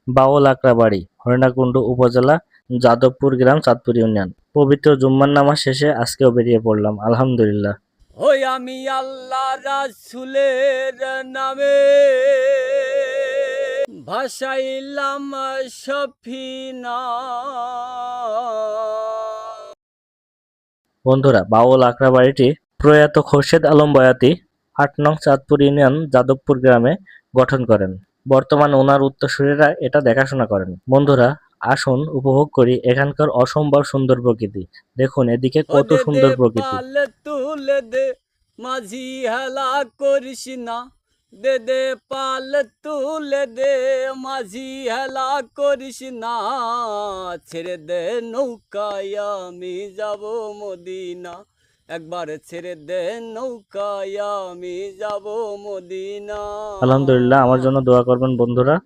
বাউল আকরাবাড়ি, হরিণাকুণ্ডু উপজেলা, যাদবপুর গ্রাম, চাঁদপুর ইউনিয়ন। পবিত্র জুম্মার নামাজ শেষে আজকেও বেরিয়ে পড়লাম, আলহামদুলিল্লাহ। ওই আমি আল্লাহ রাসূলের নামে ভাসাইলাম সফিনা। বন্ধুরা, বাউল আকরাবাড়িটি প্রয়াত খোরশেদ আলম বয়াতি ৮ নং চাঁদপুর ইউনিয়ন যাদবপুর গ্রামে গঠন করেন। বর্তমানে ওনার উত্তরসূরিরা এটা দেখাশোনা করেন। বন্ধুরা, আসুন উপভোগ করি এখানকার অসম্ভব সুন্দর প্রকৃতি। দেখুন এদিকে ও কত দে দে সুন্দর প্রকৃতি। পাল তুলে দে মাঝি হেলা করিস না, দে দে পাল তুলে দে মাঝি হেলা করিস না, ছেড়ে দে নৌকায় আমি যাব মদিনা, একবার ছেড়ে দে নৌকায় আমি যাব মদিনা। আলহামদুলিল্লাহ, আমার জন্য দোয়া করবেন বন্ধুরা।